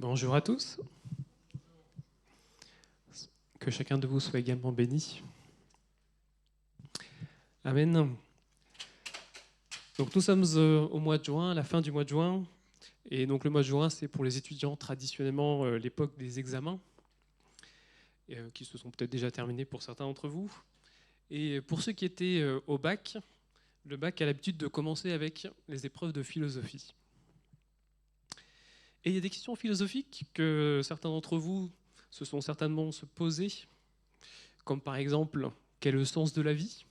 Bonjour à tous, que chacun de vous soit également béni. Amen. Donc nous sommes au mois de juin, à la fin du mois de juin, et donc le mois de juin c'est pour les étudiants traditionnellement l'époque des examens, qui se sont peut-être déjà terminés pour certains d'entre vous. Et pour ceux qui étaient au bac, le bac a l'habitude de commencer avec les épreuves de philosophie. Et il y a des questions philosophiques que certains d'entre vous se sont certainement se poser, comme par exemple, quel est le sens de la vie ?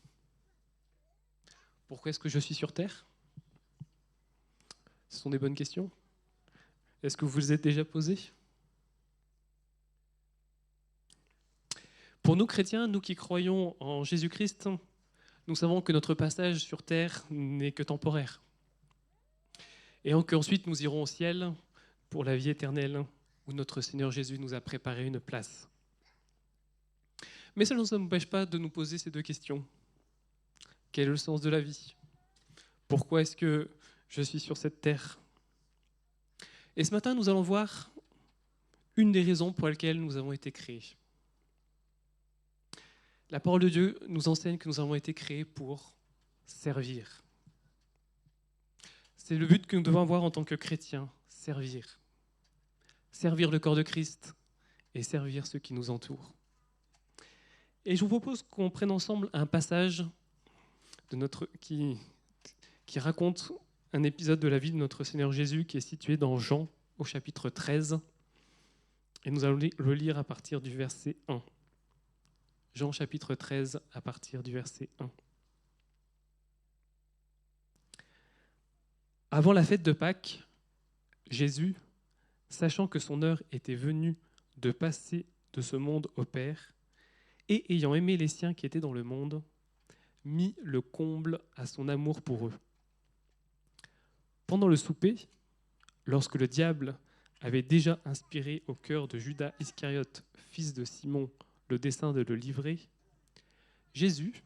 Pourquoi est-ce que je suis sur Terre ? Ce sont des bonnes questions. Est-ce que vous vous êtes déjà posées ? Pour nous chrétiens, nous qui croyons en Jésus-Christ, nous savons que notre passage sur Terre n'est que temporaire. Et qu'ensuite nous irons au ciel pour la vie éternelle, où notre Seigneur Jésus nous a préparé une place. Mais cela ne nous empêche pas de nous poser ces deux questions. Quel est le sens de la vie ? Pourquoi est-ce que je suis sur cette terre ? Et ce matin, nous allons voir une des raisons pour lesquelles nous avons été créés. La parole de Dieu nous enseigne que nous avons été créés pour servir. C'est le but que nous devons avoir en tant que chrétiens, servir. Servir le corps de Christ et servir ceux qui nous entourent. Et je vous propose qu'on prenne ensemble un passage qui raconte un épisode de la vie de notre Seigneur Jésus qui est situé dans Jean au chapitre 13. Et nous allons le lire à partir du verset 1. Jean chapitre 13 à partir du verset 1. Avant la fête de Pâques, Jésus, sachant que son heure était venue de passer de ce monde au Père, et ayant aimé les siens qui étaient dans le monde, mit le comble à son amour pour eux. Pendant le souper, lorsque le diable avait déjà inspiré au cœur de Judas Iscariote, fils de Simon, le dessein de le livrer, Jésus,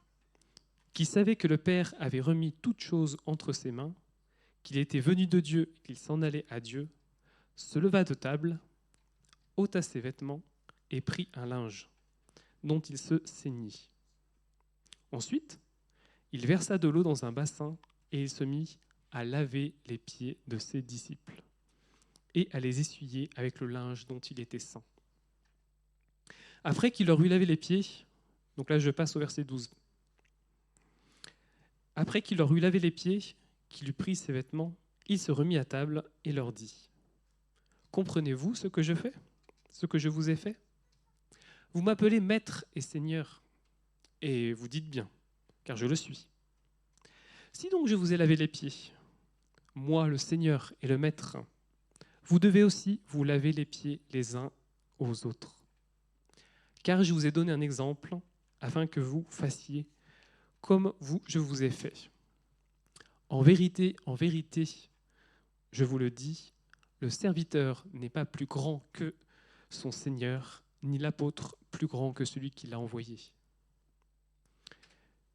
qui savait que le Père avait remis toutes choses entre ses mains, qu'il était venu de Dieu et qu'il s'en allait à Dieu, se leva de table, ôta ses vêtements et prit un linge, dont il se ceignit. Ensuite, il versa de l'eau dans un bassin et il se mit à laver les pieds de ses disciples et à les essuyer avec le linge dont il était ceint. Après qu'il leur eut lavé les pieds, donc là je passe au verset 12. Après qu'il leur eut lavé les pieds, qu'il eut pris ses vêtements, il se remit à table et leur dit : Comprenez-vous ce que je fais, ce que je vous ai fait ? Vous m'appelez Maître et Seigneur, et vous dites bien, car je le suis. Si donc je vous ai lavé les pieds, moi le Seigneur et le Maître, vous devez aussi vous laver les pieds les uns aux autres. Car je vous ai donné un exemple, afin que vous fassiez comme je vous ai fait. En vérité, je vous le dis, le serviteur n'est pas plus grand que son Seigneur, ni l'apôtre plus grand que celui qui l'a envoyé.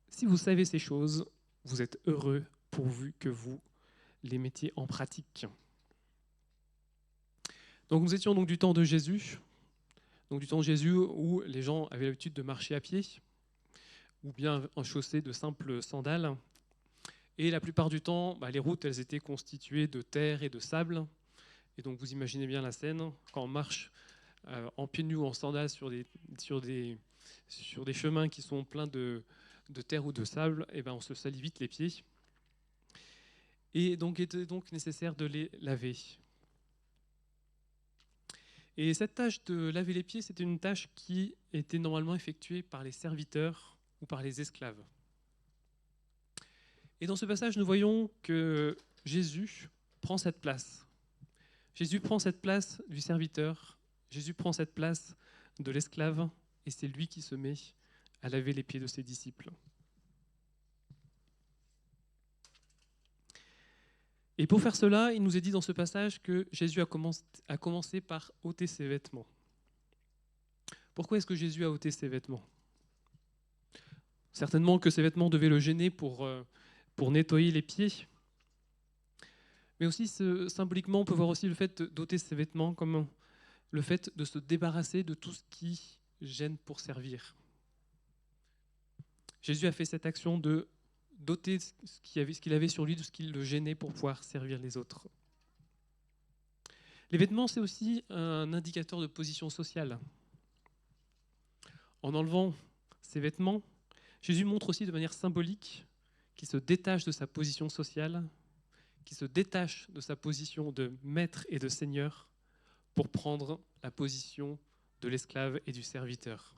Si vous savez ces choses, vous êtes heureux pourvu que vous les mettiez en pratique. Donc nous étions donc du temps de Jésus, où les gens avaient l'habitude de marcher à pied, ou bien en chaussée de simples sandales. Et la plupart du temps, les routes elles étaient constituées de terre et de sable. Et donc vous imaginez bien la scène, quand on marche en pieds nus ou en sandales sur des chemins qui sont pleins de terre ou de sable, et on se salit vite les pieds. Et donc il était donc nécessaire de les laver. Et cette tâche de laver les pieds, c'était une tâche qui était normalement effectuée par les serviteurs ou par les esclaves. Et dans ce passage, nous voyons que Jésus prend cette place. Jésus prend cette place du serviteur, Jésus prend cette place de l'esclave, et c'est lui qui se met à laver les pieds de ses disciples. Et pour faire cela, il nous est dit dans ce passage que Jésus a commencé par ôter ses vêtements. Pourquoi est-ce que Jésus a ôté ses vêtements ? Certainement que ses vêtements devaient le gêner pour nettoyer les pieds. Mais aussi, symboliquement, on peut voir aussi le fait d'ôter ses vêtements comme le fait de se débarrasser de tout ce qui gêne pour servir. Jésus a fait cette action de d'ôter ce qu'il avait sur lui, de ce qui le gênait pour pouvoir servir les autres. Les vêtements, c'est aussi un indicateur de position sociale. En enlevant ses vêtements, Jésus montre aussi de manière symbolique qu'il se détache de sa position sociale, qu'il se détache de sa position de maître et de seigneur pour prendre la position de l'esclave et du serviteur.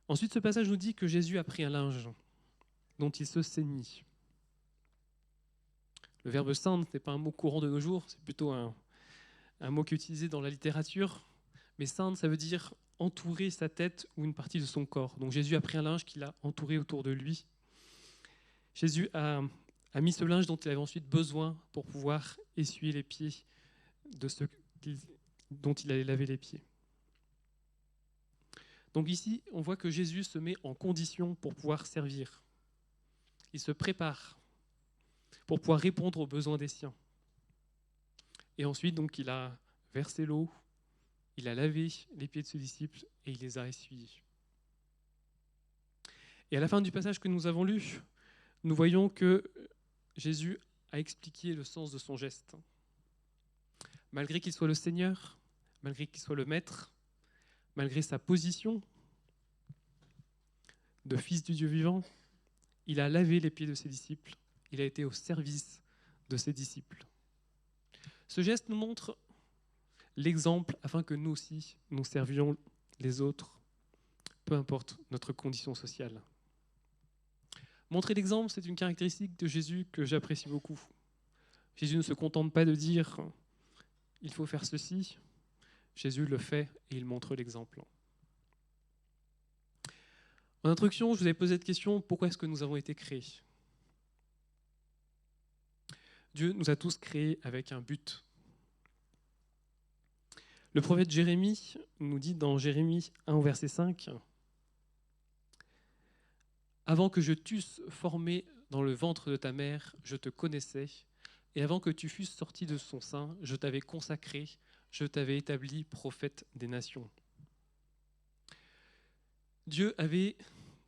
Ensuite, ce passage nous dit que Jésus a pris un linge dont il se ceignit. Le verbe ceindre n'est pas un mot courant de nos jours, c'est plutôt un mot qui est utilisé dans la littérature. Mais ceindre, ça veut dire entourer sa tête ou une partie de son corps. Donc Jésus a pris un linge qu'il a entouré autour de lui. Jésus a mis ce linge dont il avait ensuite besoin pour pouvoir essuyer les pieds de ceux dont il allait laver les pieds. Donc ici, on voit que Jésus se met en condition pour pouvoir servir. Il se prépare pour pouvoir répondre aux besoins des siens. Et ensuite, donc, il a versé l'eau, il a lavé les pieds de ses disciples et il les a essuyés. Et à la fin du passage que nous avons lu, nous voyons que Jésus a expliqué le sens de son geste. Malgré qu'il soit le Seigneur, malgré qu'il soit le Maître, malgré sa position de fils du Dieu vivant, il a lavé les pieds de ses disciples, il a été au service de ses disciples. Ce geste nous montre l'exemple afin que nous aussi, nous servions les autres, peu importe notre condition sociale. Montrer l'exemple, c'est une caractéristique de Jésus que j'apprécie beaucoup. Jésus ne se contente pas de dire « il faut faire ceci », Jésus le fait et il montre l'exemple. En introduction, je vous avais posé cette question, pourquoi est-ce que nous avons été créés ? Dieu nous a tous créés avec un but. Le prophète Jérémie nous dit dans Jérémie 1 au verset 5 « Avant que je t'eusse formé dans le ventre de ta mère, je te connaissais, et avant que tu fusses sorti de son sein, je t'avais consacré, je t'avais établi prophète des nations. » Dieu avait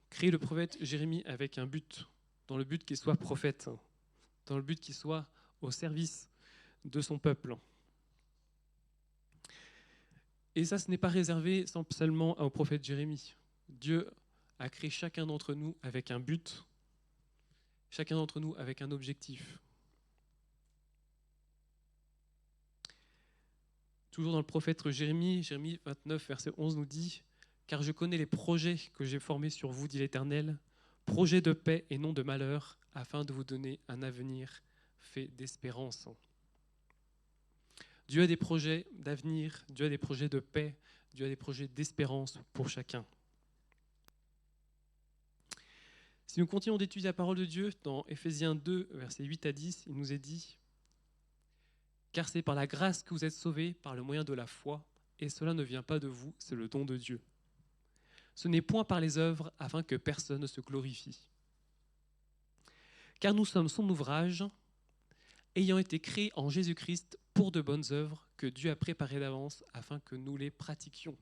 créé le prophète Jérémie avec un but, dans le but qu'il soit prophète, dans le but qu'il soit au service de son peuple. Et ça, ce n'est pas réservé seulement au prophète Jérémie. Dieu a créé chacun d'entre nous avec un but, chacun d'entre nous avec un objectif. Toujours dans le prophète Jérémie, Jérémie 29, verset 11 nous dit « Car je connais les projets que j'ai formés sur vous, dit l'Éternel, projets de paix et non de malheur, afin de vous donner un avenir fait d'espérance. » Dieu a des projets d'avenir, Dieu a des projets de paix, Dieu a des projets d'espérance pour chacun. Si nous continuons d'étudier la parole de Dieu, dans Éphésiens 2, versets 8 à 10, il nous est dit « Car c'est par la grâce que vous êtes sauvés, par le moyen de la foi, et cela ne vient pas de vous, c'est le don de Dieu. Ce n'est point par les œuvres, afin que personne ne se glorifie. Car nous sommes son ouvrage, ayant été créés en Jésus-Christ pour de bonnes œuvres que Dieu a préparées d'avance afin que nous les pratiquions. »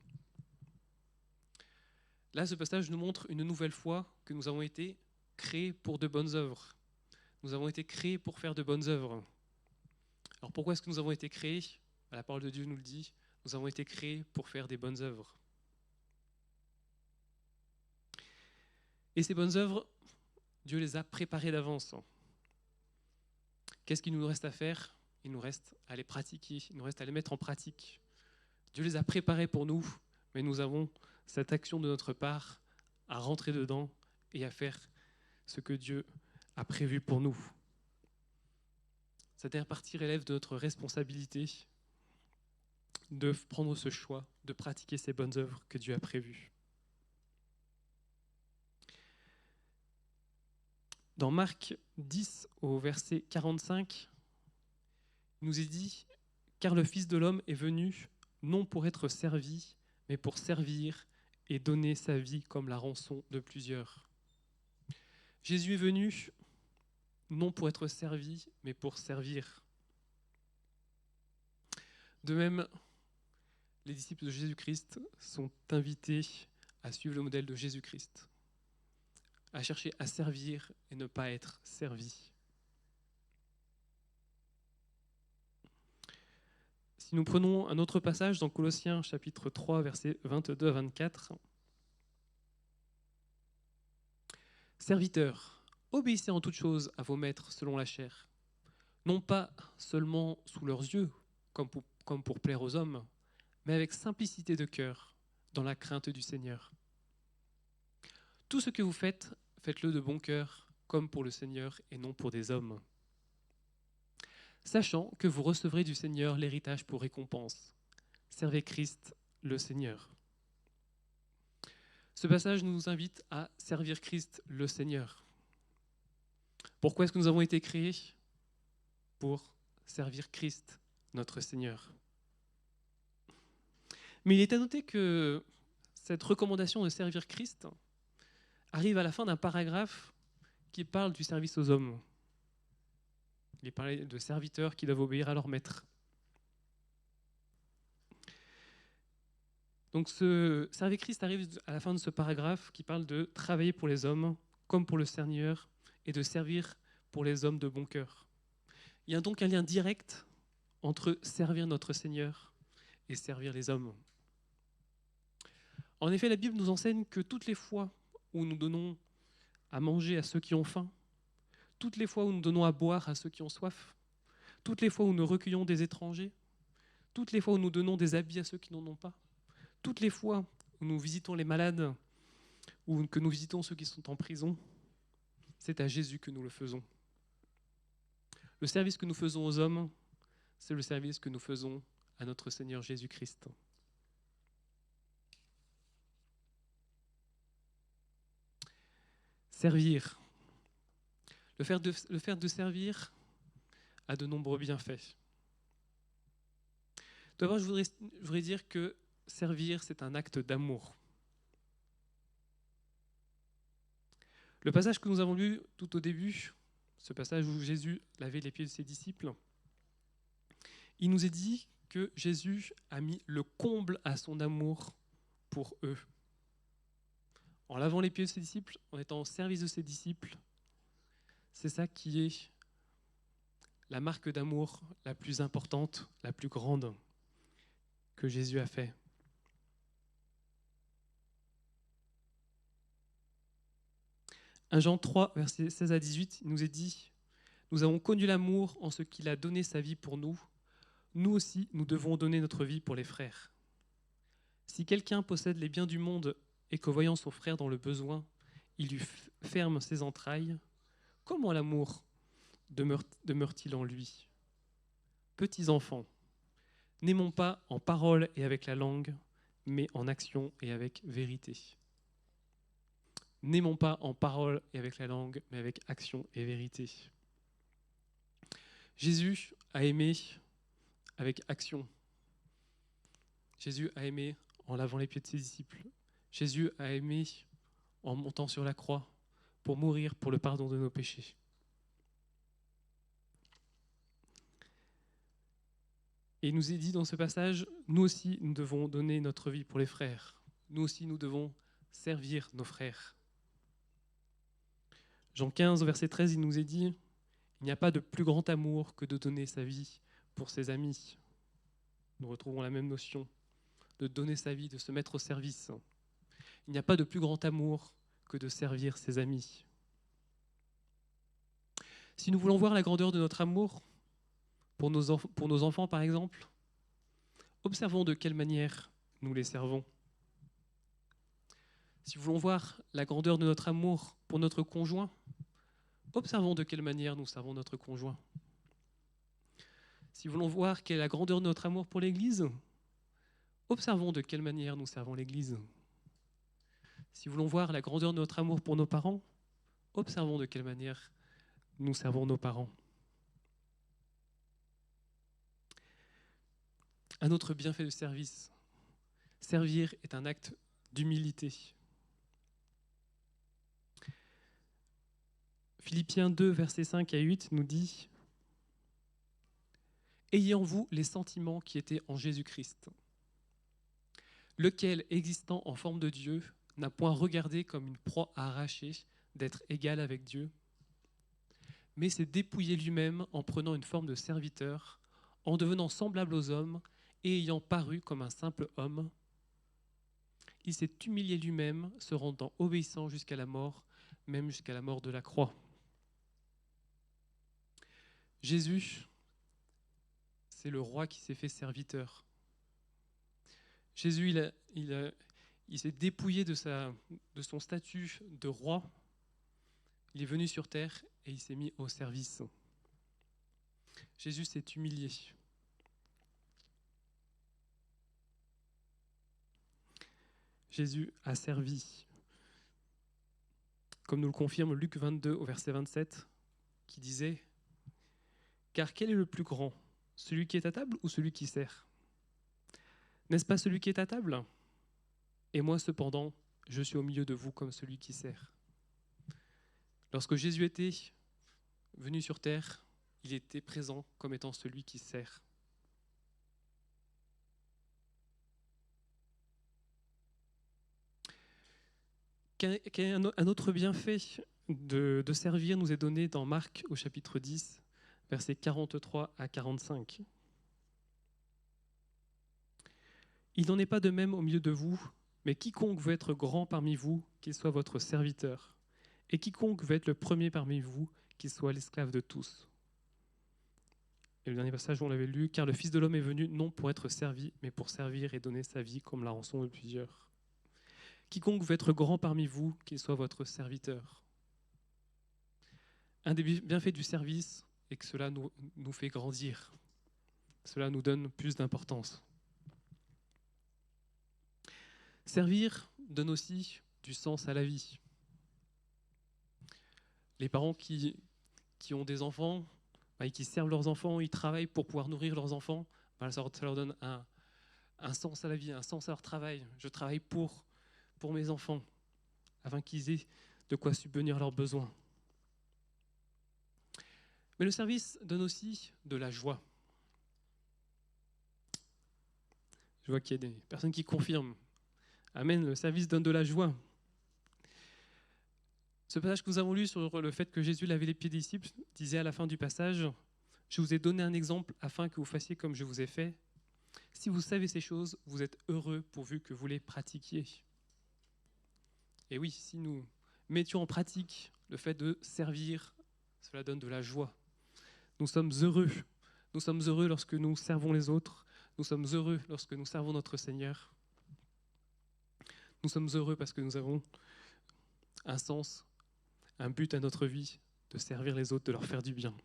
Là, ce passage nous montre une nouvelle fois que nous avons été créés pour de bonnes œuvres. Nous avons été créés pour faire de bonnes œuvres. Alors pourquoi est-ce que nous avons été créés ? La parole de Dieu nous le dit, nous avons été créés pour faire des bonnes œuvres. Et ces bonnes œuvres, Dieu les a préparées d'avance. Qu'est-ce qu'il nous reste à faire ? Il nous reste à les pratiquer, il nous reste à les mettre en pratique. Dieu les a préparées pour nous, mais nous avons cette action de notre part à rentrer dedans et à faire ce que Dieu a prévu pour nous. Cette dernière partie relève de notre responsabilité de prendre ce choix, de pratiquer ces bonnes œuvres que Dieu a prévues. Dans Marc 10, au verset 45, il nous est dit « Car le Fils de l'homme est venu, non pour être servi, mais pour servir et donner sa vie comme la rançon de plusieurs. » Jésus est venu non pour être servi, mais pour servir. De même, les disciples de Jésus-Christ sont invités à suivre le modèle de Jésus-Christ, à chercher à servir et ne pas être servi. Si nous prenons un autre passage dans Colossiens chapitre 3, versets 22 à 24, « Serviteurs, obéissez en toutes choses à vos maîtres selon la chair, non pas seulement sous leurs yeux, comme pour plaire aux hommes, mais avec simplicité de cœur, dans la crainte du Seigneur. Tout ce que vous faites, faites-le de bon cœur, comme pour le Seigneur et non pour des hommes. Sachant que vous recevrez du Seigneur l'héritage pour récompense. Servez Christ, le Seigneur. » Ce passage nous invite à servir Christ, le Seigneur. Pourquoi est-ce que nous avons été créés ? Pour servir Christ, notre Seigneur. Mais il est à noter que cette recommandation de servir Christ arrive à la fin d'un paragraphe qui parle du service aux hommes. Il est parlé de serviteurs qui doivent obéir à leur maître. Donc ce servir Christ arrive à la fin de ce paragraphe qui parle de travailler pour les hommes comme pour le Seigneur et de servir pour les hommes de bon cœur. Il y a donc un lien direct entre servir notre Seigneur et servir les hommes. En effet, la Bible nous enseigne que toutes les fois où nous donnons à manger à ceux qui ont faim, toutes les fois où nous donnons à boire à ceux qui ont soif, toutes les fois où nous recueillons des étrangers, toutes les fois où nous donnons des habits à ceux qui n'en ont pas, toutes les fois où nous visitons les malades ou que nous visitons ceux qui sont en prison, c'est à Jésus que nous le faisons. Le service que nous faisons aux hommes, c'est le service que nous faisons à notre Seigneur Jésus-Christ. Servir. Le fait de servir a de nombreux bienfaits. Tout d'abord, je voudrais dire que servir, c'est un acte d'amour. Le passage que nous avons lu tout au début, ce passage où Jésus lavait les pieds de ses disciples, il nous est dit que Jésus a mis le comble à son amour pour eux. En lavant les pieds de ses disciples, en étant au service de ses disciples, c'est ça qui est la marque d'amour la plus importante, la plus grande que Jésus a fait. Un Jean 3, versets 16 à 18, il nous est dit « Nous avons connu l'amour en ce qu'il a donné sa vie pour nous. Nous aussi, nous devons donner notre vie pour les frères. Si quelqu'un possède les biens du monde et que voyant son frère dans le besoin, il lui ferme ses entrailles, comment l'amour demeure-t-il en lui ? Petits enfants, n'aimons pas en parole et avec la langue, mais en action et avec vérité. » N'aimons pas en parole et avec la langue, mais avec action et vérité. Jésus a aimé avec action. Jésus a aimé en lavant les pieds de ses disciples. Jésus a aimé en montant sur la croix pour mourir pour le pardon de nos péchés. Et il nous est dit dans ce passage, nous aussi, nous devons donner notre vie pour les frères. Nous aussi, nous devons servir nos frères. Jean 15, verset 13, il nous est dit « Il n'y a pas de plus grand amour que de donner sa vie pour ses amis. » Nous retrouvons la même notion de donner sa vie, de se mettre au service. Il n'y a pas de plus grand amour que de servir ses amis. Si nous voulons voir la grandeur de notre amour pour nos enfants, par exemple, observons de quelle manière nous les servons. Si nous voulons voir la grandeur de notre amour pour notre conjoint, observons de quelle manière nous servons notre conjoint. Si nous voulons voir quelle est la grandeur de notre amour pour l'Église, observons de quelle manière nous servons l'Église. Si nous voulons voir la grandeur de notre amour pour nos parents, observons de quelle manière nous servons nos parents. Un autre bienfait de service. Servir est un acte d'humilité. Philippiens 2, versets 5 à 8 nous dit « Ayez en vous les sentiments qui étaient en Jésus-Christ, lequel, existant en forme de Dieu, n'a point regardé comme une proie à arracher d'être égal avec Dieu, mais s'est dépouillé lui-même en prenant une forme de serviteur, en devenant semblable aux hommes et ayant paru comme un simple homme. Il s'est humilié lui-même, se rendant obéissant jusqu'à la mort, même jusqu'à la mort de la croix. » Jésus, c'est le roi qui s'est fait serviteur. Jésus, il s'est dépouillé de son statut de roi. Il est venu sur terre et il s'est mis au service. Jésus s'est humilié. Jésus a servi. Comme nous le confirme Luc 22 au verset 27, qui disait « Car quel est le plus grand, celui qui est à table ou celui qui sert ? N'est-ce pas celui qui est à table ? Et moi cependant, je suis au milieu de vous comme celui qui sert. » Lorsque Jésus était venu sur terre, il était présent comme étant celui qui sert. Un autre bienfait de servir nous est donné dans Marc au chapitre 10, versets 43 à 45. Il n'en est pas de même au milieu de vous, mais quiconque veut être grand parmi vous, qu'il soit votre serviteur. Et quiconque veut être le premier parmi vous, qu'il soit l'esclave de tous. Et le dernier passage, on l'avait lu, car le Fils de l'homme est venu non pour être servi, mais pour servir et donner sa vie comme la rançon de plusieurs. Quiconque veut être grand parmi vous, qu'il soit votre serviteur. Un des bienfaits du service est que cela nous fait grandir. Cela nous donne plus d'importance. Servir donne aussi du sens à la vie. Les parents qui ont des enfants et qui servent leurs enfants, ils travaillent pour pouvoir nourrir leurs enfants, ça leur donne un sens à la vie, un sens à leur travail. Je travaille pour mes enfants, afin qu'ils aient de quoi subvenir à leurs besoins. Mais le service donne aussi de la joie. Je vois qu'il y a des personnes qui confirment. Amen, le service donne de la joie. Ce passage que nous avons lu sur le fait que Jésus lavait les pieds des disciples disait à la fin du passage « Je vous ai donné un exemple afin que vous fassiez comme je vous ai fait. Si vous savez ces choses, vous êtes heureux pourvu que vous les pratiquiez. » Et oui, si nous mettions en pratique le fait de servir, cela donne de la joie. Nous sommes heureux. Nous sommes heureux lorsque nous servons les autres. Nous sommes heureux lorsque nous servons notre Seigneur. Nous sommes heureux parce que nous avons un sens, un but à notre vie, de servir les autres, de leur faire du bien.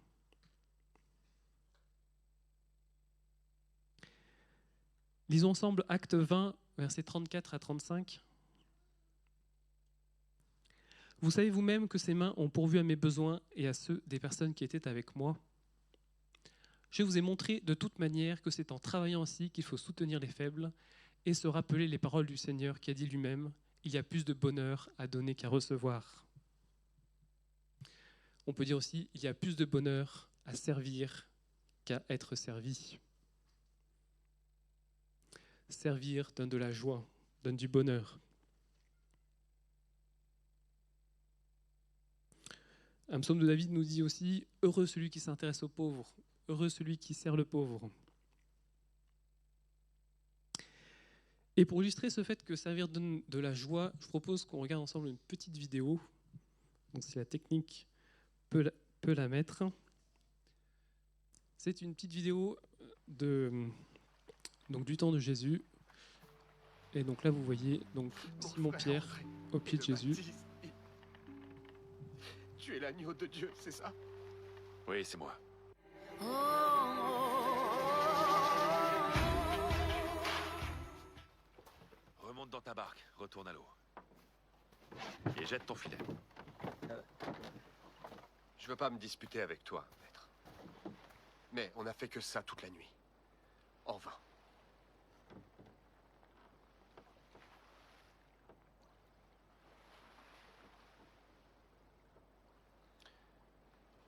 Lisons ensemble Acte 20, versets 34 à 35. « Vous savez vous-même que ces mains ont pourvu à mes besoins et à ceux des personnes qui étaient avec moi. Je vous ai montré de toute manière que c'est en travaillant ainsi qu'il faut soutenir les faibles et se rappeler les paroles du Seigneur qui a dit lui-même « Il y a plus de bonheur à donner qu'à recevoir. » On peut dire aussi « Il y a plus de bonheur à servir qu'à être servi. » Servir donne de la joie, donne du bonheur. Un psaume de David nous dit aussi « Heureux celui qui s'intéresse aux pauvres, heureux celui qui sert le pauvre. » Et pour illustrer ce fait que servir donne de la joie, je propose qu'on regarde ensemble une petite vidéo. Donc si la technique peut la mettre. C'est une petite vidéo du temps de Jésus. Et donc là, vous voyez Simon-Pierre au pied de Jésus. Tu es l'agneau de Dieu, c'est ça? Oui, c'est moi. Remonte dans ta barque, retourne à l'eau. Et jette ton filet. Je veux pas me disputer avec toi, maître. Mais on n'a fait que ça toute la nuit. En vain.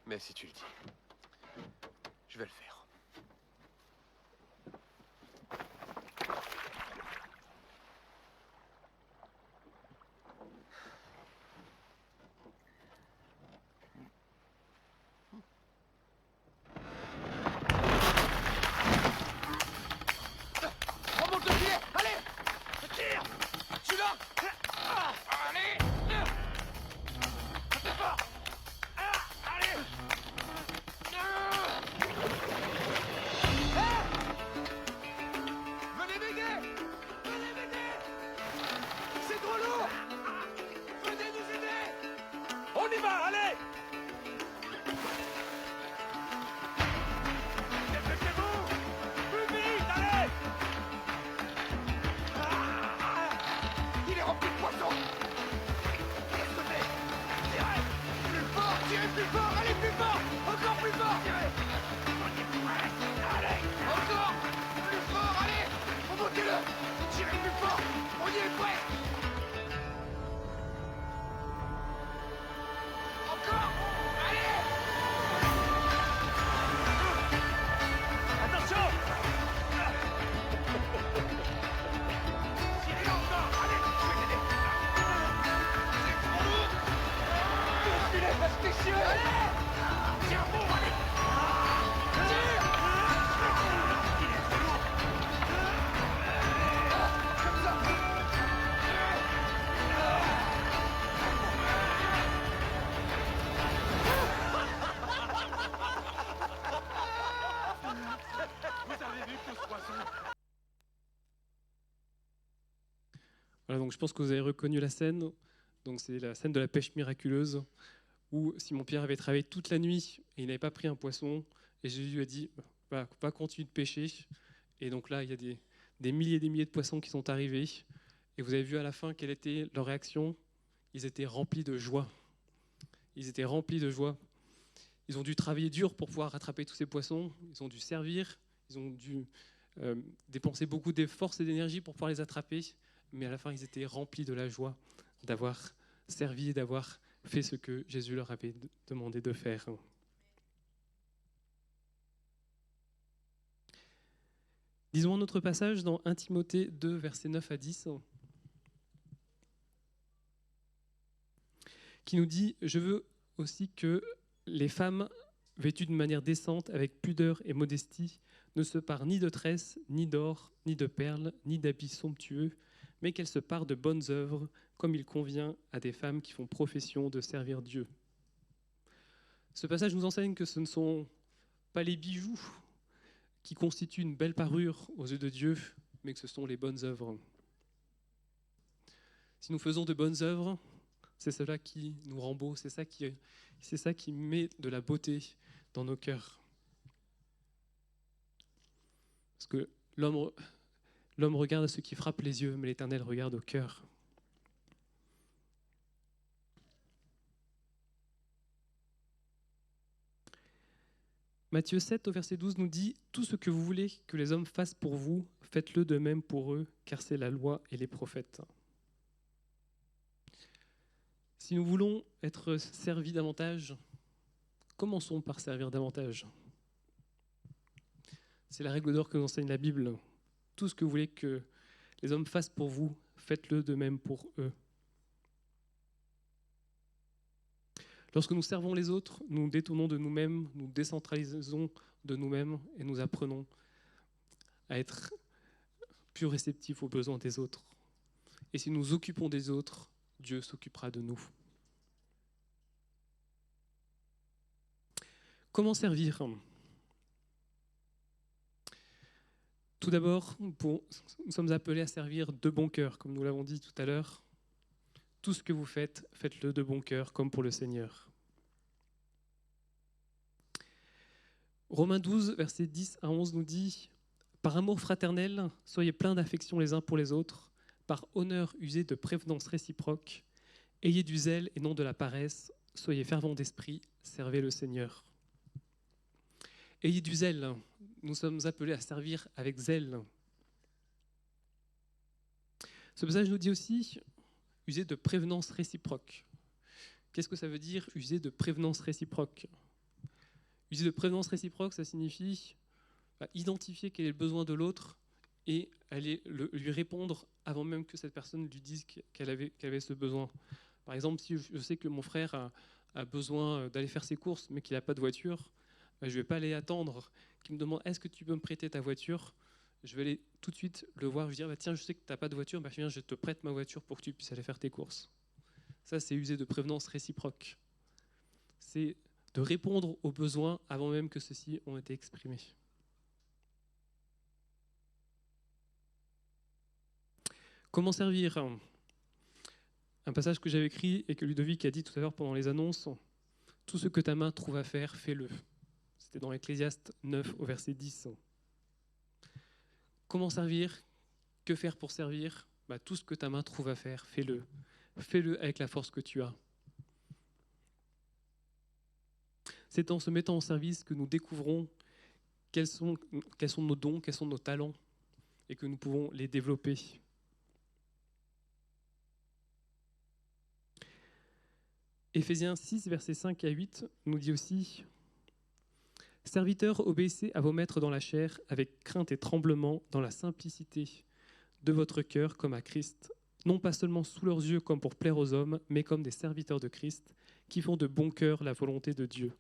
Mais si tu le dis, je vais le faire. Remonte le pied! Allez! Tire! Tu l'as! Allez! Plus fort! Allez! Venez m'aider! Venez m'aider! C'est trop lourd! Venez nous aider! On y va, allez! Dépêchez-vous! Plus vite, allez! Il est rempli de poissons! Qu'est-ce que c'est? Tirez! Tirez plus fort! Allez plus fort! Encore plus fort! Tirez! On y est presque! Allez! Encore! Plus fort! Allez! Remontez-le! Tirez plus fort! On y est presque! Encore! Allez! Attention! Tirez encore! Allez! Je vais t'aider! C'est trop lourd! Le filet va se déchirer! Allez! Tiens bon! Allez! Tire! Il est trop lourd! Comme ça! Vous avez vu tout ce poisson? Voilà, donc je pense que vous avez reconnu la scène. Donc c'est la scène de la pêche miraculeuse où Simon-Pierre avait travaillé toute la nuit et il n'avait pas pris un poisson. Et Jésus lui a dit va continuer de pêcher. Et donc là, il y a des milliers et des milliers de poissons qui sont arrivés. Et vous avez vu à la fin quelle était leur réaction. Ils étaient remplis de joie. Ils étaient remplis de joie. Ils ont dû travailler dur pour pouvoir rattraper tous ces poissons. Ils ont dû servir. Ils ont dû dépenser beaucoup de force et d'énergie pour pouvoir les attraper. Mais à la fin, ils étaient remplis de la joie d'avoir servi et d'avoir fait ce que Jésus leur avait demandé de faire. Disons un autre passage dans 1 Timothée 2, versets 9 à 10, qui nous dit « Je veux aussi que les femmes vêtues d'une manière décente, avec pudeur et modestie, ne se parent ni de tresses, ni d'or, ni de perles, ni d'habits somptueux, mais qu'elles se parent de bonnes œuvres, comme il convient à des femmes qui font profession de servir Dieu. » Ce passage nous enseigne que ce ne sont pas les bijoux qui constituent une belle parure aux yeux de Dieu, mais que ce sont les bonnes œuvres. Si nous faisons de bonnes œuvres, c'est cela qui nous rend beaux, c'est ça qui met de la beauté dans nos cœurs. Parce que l'homme regarde à ce qui frappe les yeux, mais l'Éternel regarde au cœur. Matthieu 7, au verset 12, nous dit « Tout ce que vous voulez que les hommes fassent pour vous, faites-le de même pour eux, car c'est la loi et les prophètes. » Si nous voulons être servis davantage, commençons par servir davantage. C'est la règle d'or que nous enseigne la Bible. Tout ce que vous voulez que les hommes fassent pour vous, faites-le de même pour eux. Lorsque nous servons les autres, nous nous détournons de nous-mêmes, nous décentralisons de nous-mêmes et nous apprenons à être plus réceptifs aux besoins des autres. Et si nous nous occupons des autres, Dieu s'occupera de nous. Comment servir ? Tout d'abord, nous sommes appelés à servir de bon cœur, comme nous l'avons dit tout à l'heure. Tout ce que vous faites, faites-le de bon cœur, comme pour le Seigneur. Romains 12, versets 10 à 11 nous dit « Par amour fraternel, soyez pleins d'affection les uns pour les autres, par honneur usez de prévenance réciproque, ayez du zèle et non de la paresse, soyez fervents d'esprit, servez le Seigneur. » Ayez du zèle, nous sommes appelés à servir avec zèle. Ce passage nous dit aussi user de prévenance réciproque. Qu'est-ce que ça veut dire user de prévenance réciproque ? User de prévenance réciproque, ça signifie identifier quel est le besoin de l'autre et aller lui répondre avant même que cette personne lui dise qu'elle avait ce besoin. Par exemple, si je sais que mon frère a besoin d'aller faire ses courses mais qu'il n'a pas de voiture, je ne vais pas aller attendre qu'il me demande « Est-ce que tu peux me prêter ta voiture ?» Je vais aller tout de suite le voir, je vais dire « Tiens, je sais que tu n'as pas de voiture, viens, je te prête ma voiture pour que tu puisses aller faire tes courses. » Ça, c'est user de prévenance réciproque. C'est de répondre aux besoins avant même que ceux-ci ont été exprimés. Comment servir ? Un passage que j'avais écrit et que Ludovic a dit tout à l'heure pendant les annonces. Tout ce que ta main trouve à faire, fais-le. C'était dans Ecclésiaste 9 au verset 10. Comment servir ? Que faire pour servir ? Tout ce que ta main trouve à faire, fais-le. Fais-le avec la force que tu as. C'est en se mettant en service que nous découvrons quels sont nos dons, quels sont nos talents, et que nous pouvons les développer. Éphésiens 6, versets 5 à 8 nous dit aussi « Serviteurs, obéissez à vos maîtres dans la chair, avec crainte et tremblement, dans la simplicité de votre cœur, comme à Christ, non pas seulement sous leurs yeux comme pour plaire aux hommes, mais comme des serviteurs de Christ, qui font de bon cœur la volonté de Dieu.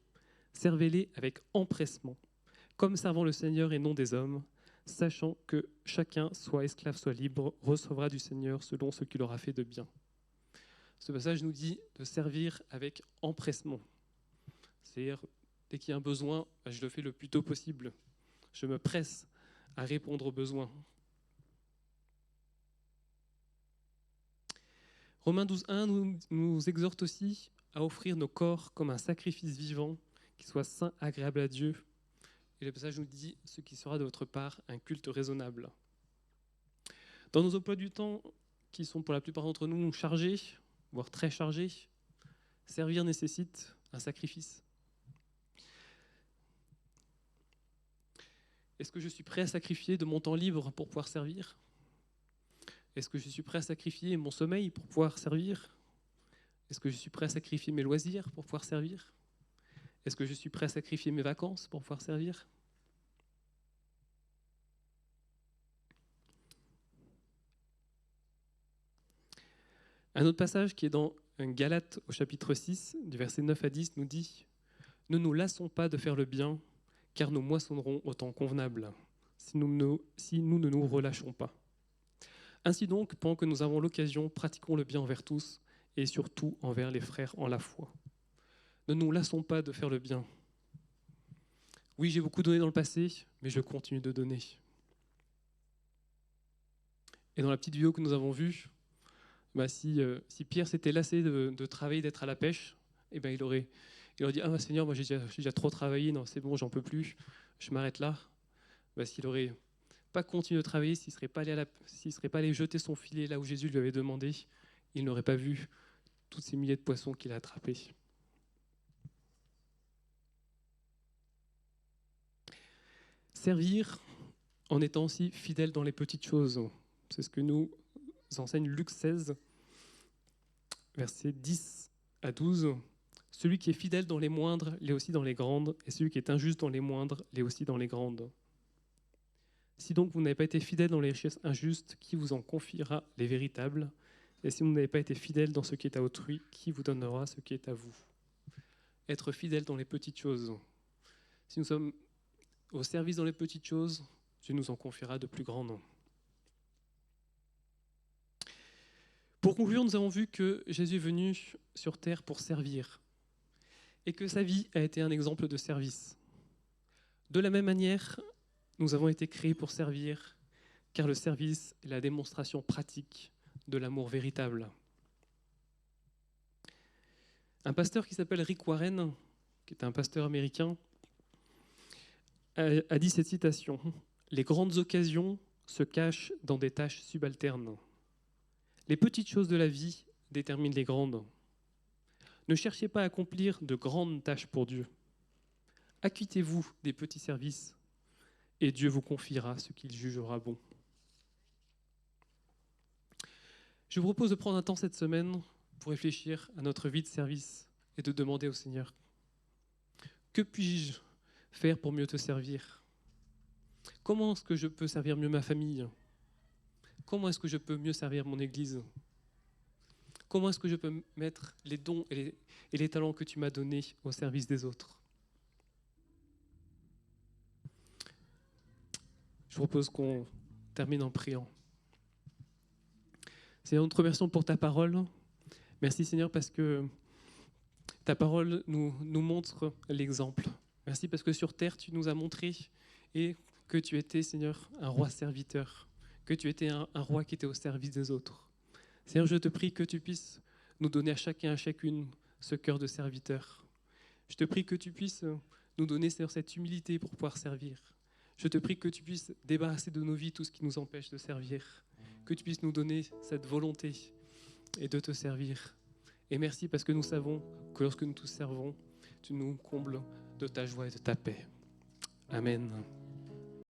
Servez-les avec empressement, comme servant le Seigneur et non des hommes, sachant que chacun, soit esclave, soit libre, recevra du Seigneur selon ce qu'il aura fait de bien. » Ce passage nous dit de servir avec empressement. C'est-à-dire, dès qu'il y a un besoin, je le fais le plus tôt possible. Je me presse à répondre aux besoins. Romains 12.1 nous exhorte aussi à offrir nos corps comme un sacrifice vivant, qui soit saint, agréable à Dieu. Et le passage nous dit ce qui sera de votre part un culte raisonnable. Dans nos emplois du temps, qui sont pour la plupart d'entre nous chargés, voire très chargés, servir nécessite un sacrifice. Est-ce que je suis prêt à sacrifier de mon temps libre pour pouvoir servir ? Est-ce que je suis prêt à sacrifier mon sommeil pour pouvoir servir ? Est-ce que je suis prêt à sacrifier mes loisirs pour pouvoir servir ? Est-ce que je suis prêt à sacrifier mes vacances pour pouvoir servir ? Un autre passage qui est dans Galates au chapitre 6, du verset 9 à 10, nous dit « Ne nous lassons pas de faire le bien, car nous moissonnerons au temps convenable, si nous ne nous relâchons pas. Ainsi donc, pendant que nous avons l'occasion, pratiquons le bien envers tous, et surtout envers les frères en la foi. Ne nous lassons pas de faire le bien. Oui, j'ai beaucoup donné dans le passé, mais je continue de donner. » Et dans la petite vidéo que nous avons vue, si Pierre s'était lassé de travailler, d'être à la pêche, il aurait dit « Ah Seigneur, moi j'ai déjà trop travaillé, non c'est bon, j'en peux plus, je m'arrête là. » S'il n'aurait pas continué de travailler, s'il ne serait pas allé jeter son filet là où Jésus lui avait demandé, il n'aurait pas vu tous ces milliers de poissons qu'il a attrapés. Servir en étant aussi fidèle dans les petites choses. C'est ce que nous enseigne Luc 16, versets 10 à 12. « Celui qui est fidèle dans les moindres l'est aussi dans les grandes, et celui qui est injuste dans les moindres l'est aussi dans les grandes. Si donc vous n'avez pas été fidèle dans les richesses injustes, qui vous en confiera les véritables ? Et si vous n'avez pas été fidèle dans ce qui est à autrui, qui vous donnera ce qui est à vous ?» Être fidèle dans les petites choses. Si nous sommes au service dans les petites choses, Dieu nous en confiera de plus grands noms. Pour conclure, nous avons vu que Jésus est venu sur terre pour servir et que sa vie a été un exemple de service. De la même manière, nous avons été créés pour servir, car le service est la démonstration pratique de l'amour véritable. Un pasteur qui s'appelle Rick Warren, qui est un pasteur américain, a dit cette citation : « Les grandes occasions se cachent dans des tâches subalternes. Les petites choses de la vie déterminent les grandes. Ne cherchez pas à accomplir de grandes tâches pour Dieu. Acquittez-vous des petits services et Dieu vous confiera ce qu'il jugera bon. » Je vous propose de prendre un temps cette semaine pour réfléchir à notre vie de service et de demander au Seigneur : que puis-je faire pour mieux te servir? Comment est-ce que je peux servir mieux ma famille? Comment est-ce que je peux mieux servir mon Église? Comment est-ce que je peux mettre les dons et les talents que tu m'as donnés au service des autres? Je propose qu'on termine en priant. Seigneur, nous te remercions pour ta parole. Merci Seigneur parce que ta parole nous montre l'exemple. Merci parce que sur terre, tu nous as montré et que tu étais, Seigneur, un roi serviteur, que tu étais un roi qui était au service des autres. Seigneur, je te prie que tu puisses nous donner à chacun et à chacune ce cœur de serviteur. Je te prie que tu puisses nous donner, Seigneur, cette humilité pour pouvoir servir. Je te prie que tu puisses débarrasser de nos vies tout ce qui nous empêche de servir, que tu puisses nous donner cette volonté et de te servir. Et merci parce que nous savons que lorsque nous te servons, tu nous combles de ta joie et de ta paix. Amen.